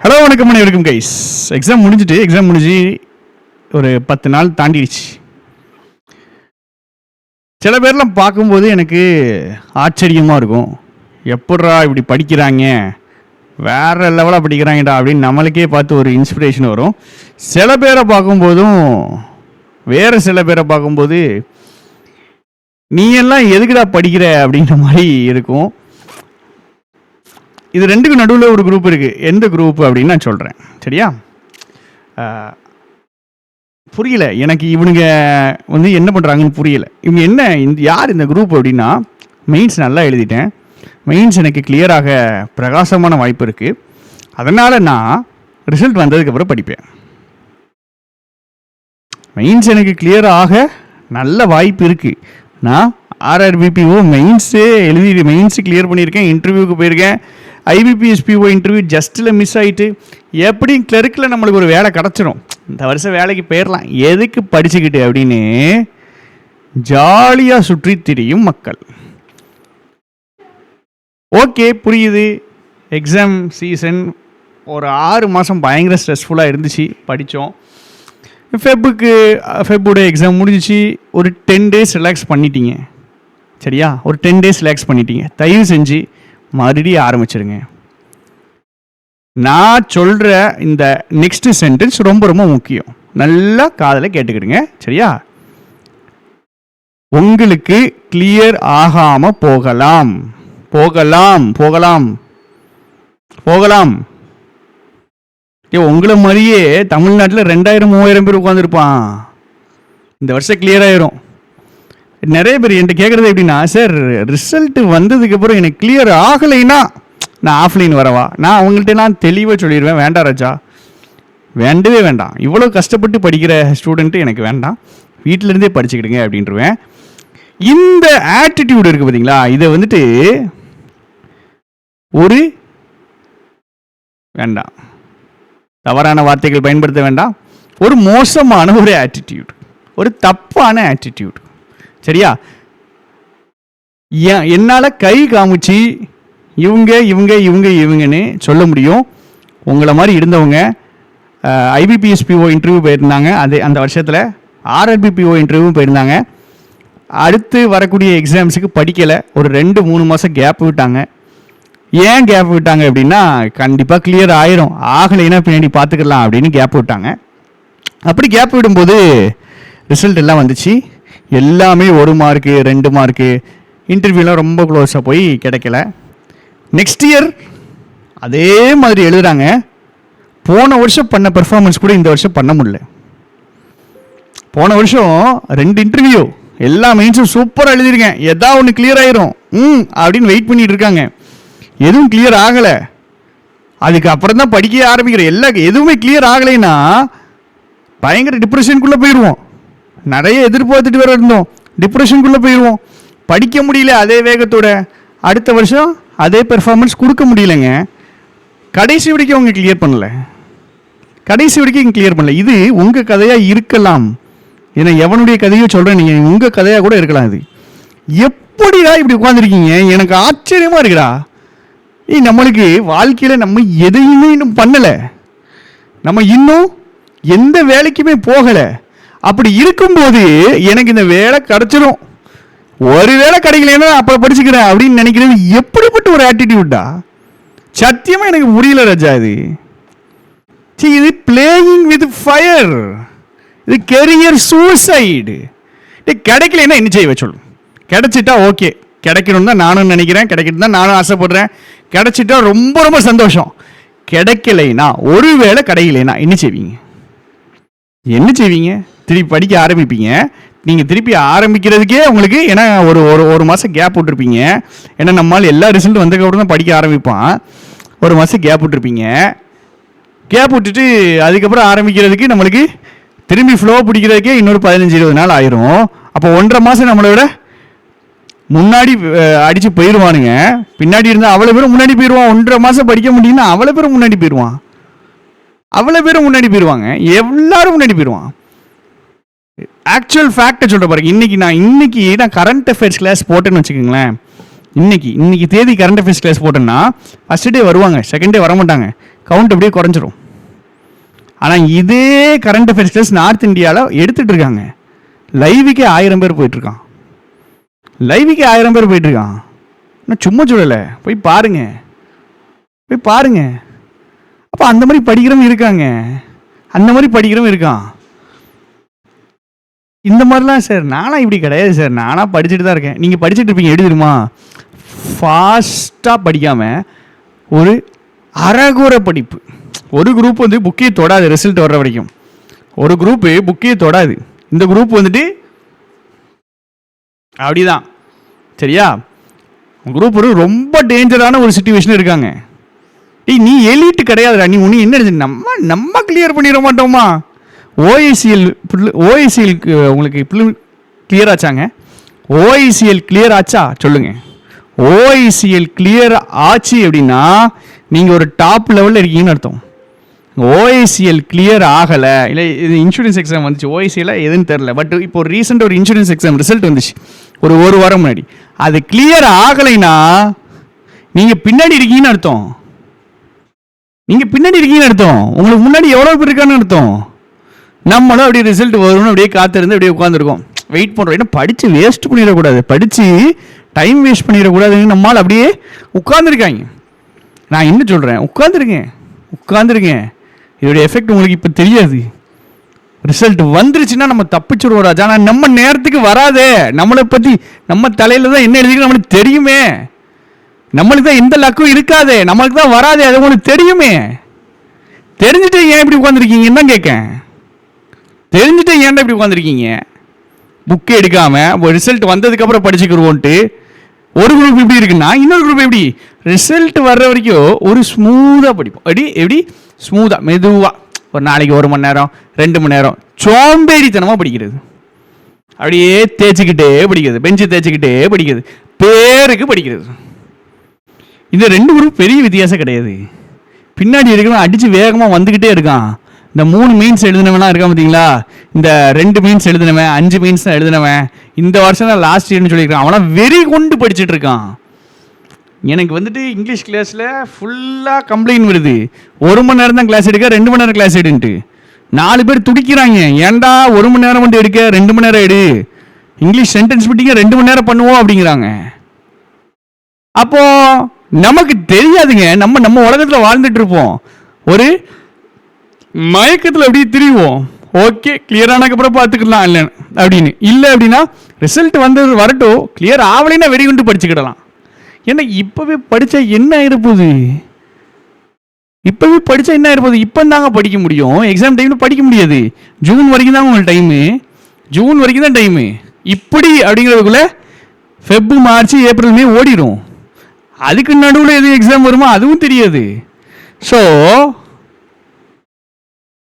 Hello வணக்கம் அனைவருக்கும் guys. Exam முடிஞ்சு ஒரு 10 நாள் தாண்டிடுச்சு. சில பேர்லாம் பார்க்கும்போது எனக்கு ஆச்சரியமாக இருக்கும். எப்பட்றா இப்படி படிக்கிறாங்க, வேறு லெவலாக படிக்கிறாங்கடா அப்படின்னு நம்மளுக்கே பார்த்து ஒரு இன்ஸ்பிரேஷன் வரும். சில பேரை பார்க்கும்போதும் வேறு சில பேரை பார்க்கும்போது நீ எல்லாம் எதுக்குடா படிக்கிற அப்படின்ற மாதிரி இருக்கும். இது ரெண்டுக்கும் நடுவில் ஒரு குரூப் இருக்குது. எந்த குரூப் அப்படின்னு நான் சொல்கிறேன், சரியா? புரியல எனக்கு, இவனுங்க வந்து என்ன பண்ணுறாங்கன்னு புரியல. இவங்க என்ன யார் இந்த குரூப் அப்படின்னா, மெயின்ஸ் நல்லா எழுதிட்டேன், மெயின்ஸ் எனக்கு கிளியராக பிரகாசமான வாய்ப்பு இருக்குது, அதனால் நான் ரிசல்ட் வந்ததுக்கப்புறம் படிப்பேன். மெயின்ஸ் எனக்கு கிளியராக நல்ல வாய்ப்பு இருக்குது. நான் ஆர்ஆர்பிபிஓ மெயின்ஸே எழுதி மெயின்ஸு கிளியர் பண்ணியிருக்கேன், இன்டர்வியூக்கு போயிருக்கேன். ஐபிபிஎஸ்பிஓ இன்டர்வியூ ஜஸ்ட்டில் மிஸ் ஆகிட்டு எப்படி கிளர்க்கில் நம்மளுக்கு ஒரு வேலை கிடச்சிரும், இந்த வருஷம் வேலைக்கு போயிடலாம், எதுக்கு படிச்சுக்கிட்டு அப்படின்னு ஜாலியாக சுற்றி திரியும் மக்கள். ஓகே, புரியுது. எக்ஸாம் சீசன் ஒரு 6 மாதம் பயங்கர ஸ்ட்ரெஸ்ஃபுல்லாக இருந்துச்சு, படித்தோம். ஃபெப்போட எக்ஸாம் முடிஞ்சிச்சு. ஒரு 10 days ரிலாக்ஸ் பண்ணிட்டீங்க, சரியா? ஒரு 10 days ரிலாக்ஸ் பண்ணிட்டீங்க. தயவு செஞ்சு மறுபடியும் ஆரம்பிச்சிருங்க. நான் சொல்கிற இந்த நெக்ஸ்ட் சென்டென்ஸ் ரொம்ப ரொம்ப முக்கியம், நல்லா காதில் கேட்டுக்கிடுங்க, சரியா? உங்களுக்கு கிளியர் ஆகாமல் போகலாம் போகலாம் போகலாம் போகலாம். உங்களை மாதிரியே தமிழ்நாட்டில் 2000-3000 பேர் உட்காந்துருப்பான். இந்த வருஷம் கிளியர் ஆயிரும். நிறைய பேர் என்கிட்ட கேட்குறது எப்படின்னா, சார் ரிசல்ட்டு வந்ததுக்கப்புறம் எனக்கு கிளியர் ஆகலைன்னா நான் ஆஃப்லைன் வரவா? நான் அவங்கள்ட்ட நான் தெளிவாக சொல்லிடுவேன், வேண்டாம் ராஜா, வேண்டவே வேண்டாம், இவ்வளோ கஷ்டப்பட்டு படிக்கிற ஸ்டூடெண்ட்டு எனக்கு வேண்டாம், வீட்டிலேருந்தே படிச்சுக்கிடுங்க அப்படின்ட்டுருவேன். இந்த ஆட்டிடியூடு இருக்குது பார்த்தீங்களா, இதை வந்துட்டு ஒரு வேண்டாம், தவறான வார்த்தைகள் பயன்படுத்த வேண்டாம், ஒரு மோசமான ஒரு ஆட்டிடியூட், ஒரு தப்பான ஆட்டிடியூட், சரியா? என்னால் கை காமிச்சு இவங்க இவங்க இவங்க இவங்கன்னு சொல்ல முடியும். உங்களை மாதிரி இருந்தவங்க ஐபிபிஎஸ்பிஓ இன்டர்வியூ போயிருந்தாங்க, அந்த வருஷத்தில் ஆர்ஆர்பிபிஓ இன்டர்வியூ போயிருந்தாங்க. அடுத்து வரக்கூடிய எக்ஸாம்ஸுக்கு படிக்கலை, ஒரு 2-3 மாதம் கேப் விட்டாங்க. ஏன் கேப் விட்டாங்க அப்படின்னா, கண்டிப்பாக கிளியர் ஆயிரும், ஆகலைன்னா பின்னாடி பார்த்துக்கலாம் அப்படின்னு கேப் விட்டாங்க. அப்படி கேப் விடும்போது ரிசல்ட் எல்லாம் வந்துச்சு. எல்லாமே 1 மார்க்கு 2 மார்க்கு, இன்டர்வியூலாம் ரொம்ப க்ளோஸாக போய் கிடைக்கல. நெக்ஸ்ட் இயர் அதே மாதிரி எழுதுகிறாங்க. போன வருஷம் பண்ண பெர்ஃபார்மன்ஸ் கூட இந்த வருஷம் பண்ண முடியல. போன வருஷம் 2 இன்டர்வியூ எல்லா மெயின்ஸும் சூப்பராக எழுதியிருக்கேன், எதாவது ஒன்று கிளியர் ஆயிரும் அப்படின்னு வெயிட் பண்ணிட்டு இருக்காங்க. எதுவும் கிளியர் ஆகலை. அதுக்கப்புறம் தான் படிக்க ஆரம்பிக்கிறேன். எதுவுமே கிளியர் ஆகலைன்னா பயங்கர டிப்ரெஷனுக்குள்ளே போயிடுவோம். நிறைய எதிர்பார்த்துட்டு வேறு இருந்தோம், டிப்ரெஷனுக்குள்ளே போயிடுவோம். படிக்க முடியல அதே வேகத்தோட. அடுத்த வருஷம் அதே பெர்ஃபார்மன்ஸ் கொடுக்க முடியலைங்க. கடைசி வரைக்கும் அவங்க கிளியர் பண்ணலை, கிளியர் பண்ணல. இது உங்கள் கதையாக இருக்கலாம், ஏன்னா எவனுடைய கதையோ சொல்கிறேன், நீங்கள் உங்கள் கதையாக கூட இருக்கலாம். இது எப்படிடா இப்படி உட்காந்துருக்கீங்க, எனக்கு ஆச்சரியமாக இருக்குடா. நம்மளுக்கு வாழ்க்கையில் நம்ம எதையுமே இன்னும் பண்ணலை, நம்ம இன்னும் எந்த வேலைக்குமே போகலை. அப்படி இருக்கும்போது எனக்கு இந்த வேலை கிடச்சிடும், ஒரு வேலை கிடைக்கலன்னா அப்போ படிச்சுக்கிறேன் அப்படின்னு நினைக்கிறது எப்படிப்பட்ட ஒரு ஆட்டிடியூட்டா? சத்தியமாக எனக்கு புரியல ராஜா. இது பிளேயிங் வித் ஃபயர், இது கெரியர் சூசைடு. கிடைக்கலன்னா என்ன செய்ய சொல்லு. கிடைச்சிட்டா ஓகே, கிடைக்கணும் தான் நானும் நினைக்கிறேன், கிடைக்கணும் தான் நானும் ஆசைப்படுறேன். கிடைச்சிட்டா ரொம்ப ரொம்ப சந்தோஷம். கிடைக்கலைன்னா, ஒரு வேளை கிடைக்கலைன்னா என்ன செய்வீங்க? திருப்பி படிக்க ஆரம்பிப்பீங்க. நீங்கள் திருப்பி ஆரம்பிக்கிறதுக்கே உங்களுக்கு, ஏன்னா ஒரு மாதம் கேப் விட்டுருப்பீங்க. ஏன்னா நம்மளால் எல்லா ரிசல்ட்டும் வந்ததுக்கப்புறம் தான் படிக்க ஆரம்பிப்பான். ஒரு மாதம் கேப் விட்டுருப்பீங்க. கேப் விட்டுட்டு அதுக்கப்புறம் ஆரம்பிக்கிறதுக்கு நம்மளுக்கு திரும்பி ஃப்ளோ பிடிக்கிறதுக்கே இன்னொரு 15-20 நாள் ஆயிரும். அப்போ 1.5 மாதம் நம்மளை விட முன்னாடி அடித்து போயிடுவானுங்க. பின்னாடி இருந்தால் அவ்வளோ பேரும் முன்னாடி போயிடுவான். 1.5 மாதம் படிக்க முடியும்னா அவ்வளோ பேரும் முன்னாடி போயிடுவான், போயிடுவாங்க, எல்லாரும் முன்னாடி போயிடுவான். ஆக்சுவல் ஃபேக்டை சொல்கிற பாருங்க. இன்னைக்கு நான் கரண்ட் அஃபேர்ஸ் கிளாஸ் போட்டேன்னு வச்சுக்கோங்களேன். இன்னைக்கு தேதி கரண்ட் அஃபேர்ஸ் கிளாஸ் போட்டேன்னா ஃபஸ்ட் டே வருவாங்க, செகண்ட் டே வர மாட்டாங்க. கவுண்ட் அப்படியே குறைஞ்சிரும். ஆனால் இதே கரண்ட் அஃபேர்ஸ் கிளாஸ் நார்த் இந்தியாவில் எடுத்துகிட்டு இருக்காங்க. லைவுக்கே 1000 பேர் போயிட்டுருக்கான். லைவுக்கே 1000 பேர் போயிட்டுருக்கான். நான் சும்மா சொல்லலை, போய் பாருங்க, போய் பாருங்க. அப்போ அந்த மாதிரி படிக்கிறவங்க இருக்காங்க, அந்த மாதிரி படிக்கிறவங்க இருக்கான். இந்த மாதிரிலாம் சார் நானாக இப்படி கிடையாது சார், நானாக படிச்சுட்டு தான் இருக்கேன். நீங்கள் படிச்சுட்டு இருப்பீங்க, எப்படி தெரியுமா? ஃபாஸ்ட்டாக படிக்காமல் ஒரு அறகுறை படிப்பு. ஒரு குரூப் வந்து புக்கையே தொடாது ரிசல்ட் வர்ற வரைக்கும். ஒரு குரூப்பு புக்கையே தொடாது. இந்த குரூப் வந்துட்டு அப்படிதான், சரியா? குரூப் ஒரு ரொம்ப டேஞ்சரான ஒரு சிச்சுவேஷன் இருக்காங்க. நீ எலிட்டு கிடையாதுடா, நீ ஒன்று என்ன நம்ம கிளியர் பண்ணிட மாட்டோமா? ஓஐசிஎல் உங்களுக்கு கிளியர் ஆச்சாங்க? ஓஐசிஎல் கிளியர் ஆச்சா சொல்லுங்க. ஓஐசிஎல் கிளியர் ஆச்சு அப்படின்னா நீங்கள் ஒரு டாப் லெவலில் இருக்கீங்கன்னு அர்த்தம். ஓஐசிஎல் கிளியர் ஆகலை, இல்லை இது இன்சூரன்ஸ் எக்ஸாம் வந்துச்சு, ஓஐசிஎல் எதுன்னு தெரில, பட் இப்போ ஒரு ரீசெண்டாக ஒரு இன்சூரன்ஸ் எக்ஸாம் ரிசல்ட் வந்துச்சு ஒரு வாரம் முன்னாடி. அது கிளியர் ஆகலைன்னா நீங்கள் பின்னாடி இருக்கீங்கன்னு அர்த்தம். நீங்கள் பின்னாடி இருக்கீங்கன்னு அர்த்தம். உங்களுக்கு முன்னாடி எவ்வளோ பேர் இருக்கான்னு அர்த்தம். நம்மளும் அப்படியே ரிசல்ட் வரும்னு அப்படியே காத்திருந்து அப்படியே உட்காந்துருக்கோம், வெயிட் பண்ணுறோம். ஏன்னா படித்து வேஸ்ட் பண்ணிடக்கூடாது, படித்து டைம் வேஸ்ட் பண்ணிடக்கூடாதுன்னு நம்மளால் அப்படியே உட்காந்துருக்காங்க. நான் என்ன சொல்கிறேன், உட்காந்துருக்கேன். இதோடைய எஃபெக்ட் உங்களுக்கு இப்போ தெரியாது. ரிசல்ட் வந்துருச்சுன்னா நம்ம தப்பிச்சுடுவோம் ராஜா. ஆனால் நம்ம நேரத்துக்கு வராதே. நம்மளை பற்றி நம்ம தலையில் தான் என்ன எழுதிக்கணும் நம்மளுக்கு தெரியுமே. நம்மளுக்கு தான் எந்த லக்கும் இருக்காதே, நம்மளுக்கு தான் வராதே, அது உங்களுக்கு தெரியுமே. தெரிஞ்சுட்டு ஏன் இப்படி உட்காந்துருக்கீங்கன்னு தான் கேட்கேன். தெரிஞ்சுட்டு ஏன்டா இப்படி உட்காந்துருக்கீங்க? புக்கு எடுக்காமல் ரிசல்ட் வந்ததுக்கப்புறம் படிச்சுக்கிடுவோன்ட்டு ஒரு குரூப் இப்படி இருக்குன்னா இன்னொரு குரூப் எப்படி ரிசல்ட் வர்ற வரைக்கும் ஒரு ஸ்மூத்தாக படிப்போம். எப்படி ஸ்மூத்தாக மெதுவாக ஒரு நாளைக்கு 1 மணி நேரம் 2 மணி நேரம் சோம்பேறித்தனமாக படிக்கிறது. அப்படியே தேய்ச்சிக்கிட்டே படிக்கிறது, பெஞ்சு தேய்ச்சிக்கிட்டே படிக்கிறது, பேருக்கு படிக்கிறது. இந்த 2 குரூப் பெரிய வித்தியாசம் கிடையாது. பின்னாடி இருக்கவன் அடித்து வேகமாக வந்துக்கிட்டே இருக்கான். இந்த 3 மீன்ஸ் எழுதினவெல்லாம் இருக்கான் பார்த்தீங்களா? இந்த 2 மீன்ஸ் எழுதினவன், 5 மீன்ஸ் தான் எழுதினவன், இந்த வருஷம் தான் லாஸ்ட் இயர்னு சொல்லியிருக்கான். அவனால் வெறி கொண்டு படிச்சுட்டு இருக்கான். எனக்கு வந்துட்டு இங்கிலீஷ் கிளாஸில் ஃபுல்லாக கம்ப்ளைண்ட் வருது. 1 மணி நேரம் தான் கிளாஸ் எடுக்க, 2 மணி நேரம் கிளாஸ் எடுன்ட்டு 4 பேர் துடிக்கிறாங்க. ஏன்டா 1 மணி நேரம் மட்டும் எடுக்க, 2 மணி நேரம் எடு, இங்கிலீஷ் சென்டென்ஸ் மீட்டிங்க 2 மணி நேரம் பண்ணுவோம் அப்படிங்கிறாங்க. அப்போ நமக்கு தெரியாதுங்க, நம்ம உலகத்தில் வாழ்ந்துட்டு இருப்போம், ஒரு மயக்கத்தில் அப்படியே திரிவோம். ஓகே கிளியர் ஆனதுக்கப்புறம் பார்த்துக்கலாம் இல்லை அப்படின்னு. இல்லை அப்படின்னா ரிசல்ட் வரட்டும், கிளியர் ஆகலைன்னா வெடி கொண்டு படிச்சுக்கிடலாம். ஏன்னா இப்போவே படித்தா என்ன ஆயிருப்போகுது? இப்போவே படித்தா என்ன ஆயிருப்போகுது? இப்போ தாங்க படிக்க முடியும், எக்ஸாம் டைமில் படிக்க முடியாது. ஜூன் வரைக்கும் தான் உங்களுக்கு டைமு, ஜூன் வரைக்கும் தான் டைமு. இப்படி அப்படிங்கிறதுக்குள்ளே ஃபெப், மார்ச், ஏப்ரல், மே ஓடிடும். அதுக்கு நடுவில் எது எக்ஸாம் வருமோ அதுவும் தெரியாது. ஸோ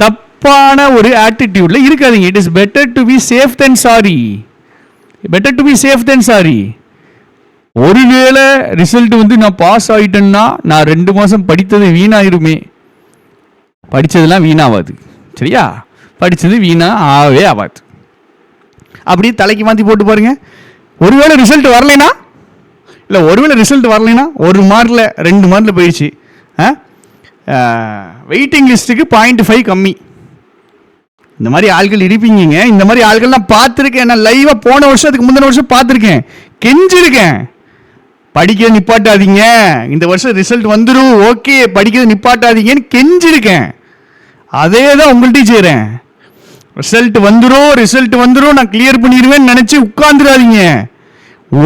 தப்பான ஒரு ஆட்டிடியூட்ல இருக்காதீங்க. It is better to be safe then sorry. Better to be safe then sorry. ஒருவேளை ரிசல்ட் வந்து நான் பாஸ் ஆகிட்டேன்னா நான் 2 மாதம் படித்தது வீணாயிருமே. படித்ததெல்லாம் வீணாகாது, சரியா? படித்தது வீணாகவே ஆகாது. அப்படியே தலைக்கு மாற்றி போட்டு பாருங்க. ஒருவேளை ரிசல்ட் வரலைன்னா, இல்லை ஒருவேளை ரிசல்ட் வரலைன்னா 1 மார்க்கில் 2 மார்க்கில் போயிடுச்சு, வெயிட்டிங் லிஸ்ட்டுக்கு 0.5 கம்மி. இந்த மாதிரி ஆட்கள் இருப்பீங்க. இந்த மாதிரி ஆட்கள் நான் பார்த்துருக்கேன். நான் லைவாக போன வருஷம் அதுக்கு முந்தின வருஷம் பார்த்துருக்கேன், கெஞ்சிருக்கேன். படிக்கிறது நிப்பாட்டாதீங்க, இந்த வருஷம் ரிசல்ட் வந்துடும், ஓகே படிக்கிறது நிப்பாட்டாதீங்கன்னு கெஞ்சிருக்கேன். அதே தான் உங்கள்கிட்ட செய்கிறேன். ரிசல்ட் வந்துடும் நான் கிளியர் பண்ணிடுவேன்னு நினச்சி உட்காந்துடாதீங்க.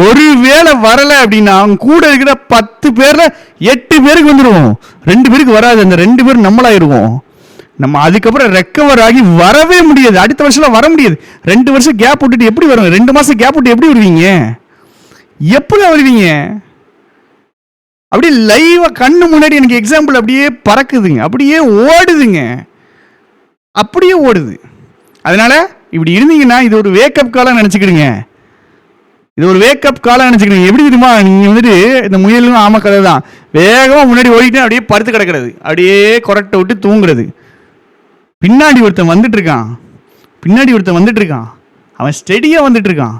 ஒரு வேளை வரலை அப்படின்னா அவங்க கூட இருக்கிற 10 பேரில் 8 பேருக்கு வந்துடும், 2 பேருக்கு வராது. அந்த 2 பேர் நம்மளாயிருவோம். நம்ம அதுக்கப்புறம் ரெக்கவர் ஆகி வரவே முடியாது. அடுத்த வருஷம் வர முடியாது. 2 வருஷம் கேப் விட்டுட்டு எப்படி வரும்? 2 மாதம் கேப் விட்டு எப்படி வருவீங்க? எப்படி வருவீங்க? அப்படியே லைவா கண்ணு முன்னாடி எனக்கு எக்ஸாம்பிள் அப்படியே பறக்குதுங்க, அப்படியே ஓடுதுங்க, அப்படியே ஓடுது. அதனால இப்படி இருந்தீங்கன்னா இது ஒரு வேக்கப் காலம் நினச்சிக்கிடுங்க. இது ஒரு வேக்கப் காலம் நினச்சிக்கிடுங்க. எப்படி தெரியுமா? நீங்கள் வந்துட்டு இந்த முயலும் ஆம கதை தான், வேகமாக முன்னாடி ஓடிட்டு அப்படியே படுத்து கிடக்கிறது, அப்படியே கொரட்டை விட்டு தூங்குறது. பின்னாடி ஒருத்தன் வந்துட்டு இருக்கான், அவன் ஸ்டெடியாக வந்துட்டு இருக்கான்.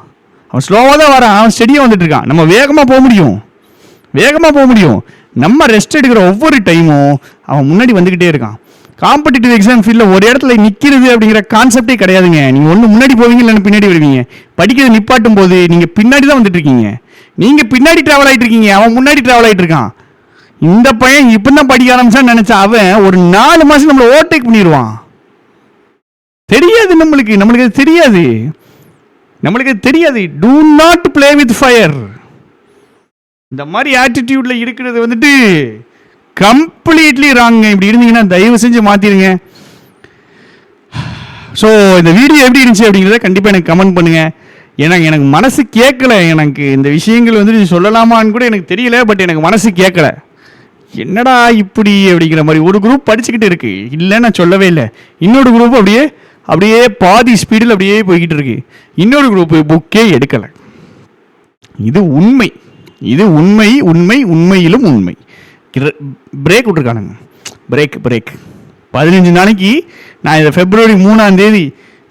அவன் ஸ்லோவாக தான் வரான், அவன் ஸ்டெடியாக வந்துட்டு இருக்கான். நம்ம வேகமாக போக முடியும். நம்ம ரெஸ்ட் எடுக்கிற ஒவ்வொரு டைமும் அவன் முன்னாடி வந்துக்கிட்டே இருக்கான். காம்படிட்டிவ் எக்ஸாம் ஃபீல்டில் ஒரு இடத்துல நிற்கிறது அப்படிங்கிற கான்செப்டே கிடையாதுங்க. நீங்கள் ஒன்று முன்னாடி போவீங்க, இல்லைன்னு பின்னாடி வருவீங்க. படிக்கிறது நிப்பாட்டும் போது நீங்கள் பின்னாடி தான் வந்துட்டு இருக்கீங்க. நீங்கள் பின்னாடி ட்ராவல் ஆகிட்டு இருக்கீங்க, அவன் முன்னாடி ட்ராவல் ஆகிட்டு இருக்கான். இந்த பையன் இப்போ தான் படிக்க ஆரம்பிச்சான்னு நினச்சா அவன் ஒரு 4 மாதம் நம்மளை ஓவர்டேக் பண்ணிடுவான். தெரியாது நம்மளுக்கு அது தெரியாது. நம்மளுக்கு அது தெரியாது. Do not play with fire. இந்த மாதிரி ஆட்டிடியூட்ல இருக்கிறது வந்துட்டு கம்ப்ளீட்லி ராங்க. இப்படி இருந்தீங்கன்னா தயவு செஞ்சு மாத்திருங்க. ஸோ இந்த வீடியோ எப்படி இருந்துச்சு அப்படிங்கிறத கண்டிப்பாக எனக்கு கமெண்ட் பண்ணுங்க. எனக்கு மனசு கேட்கல. எனக்கு இந்த விஷயங்கள் வந்துட்டு சொல்லலாமான்னு கூட எனக்கு தெரியல. பட் எனக்கு மனசு கேட்கல. என்னடா இப்படி அப்படிங்கிற மாதிரி ஒரு குரூப் படிச்சுக்கிட்டு இருக்கு, இல்லை நான் சொல்லவே இல்லை. இன்னொரு குரூப் அப்படியே பாதி ஸ்பீடில் அப்படியே போய்கிட்டு இருக்கு. இன்னொரு குரூப் புக்கே எடுக்கலை. இது உண்மை, இது உண்மை, உண்மை, உண்மையிலும் உண்மை. பிரேக் விட்டுருக்கானுங்க. பிரேக் 15 நாளைக்கு நான் இதை February 3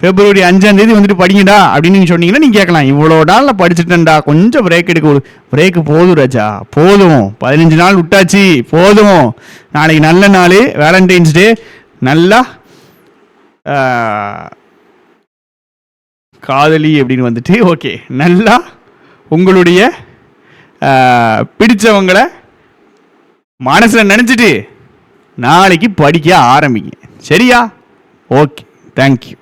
February 5 வந்துட்டு படிங்கடா அப்படின்னு நீங்கள் சொன்னீங்கன்னா நீங்கள் கேட்கலாம், இவ்வளோ நாளில் படிச்சுட்டேன்டா, கொஞ்சம் பிரேக் எடுக்க. ஒரு பிரேக்கு போதும் ராஜா, போதும். 15 நாள் விட்டாச்சு, போதும். நாளைக்கு நல்ல நாள், வேலண்டைன்ஸ் டே. நல்லா காதலி அப்படின்னு வந்துட்டு ஓகே, நல்லா உங்களுடைய பிடிச்சவங்களை மனசில் நினச்சிட்டு நாளைக்கு படிக்க ஆரம்பிங்க. சரியா? Okay, thank you.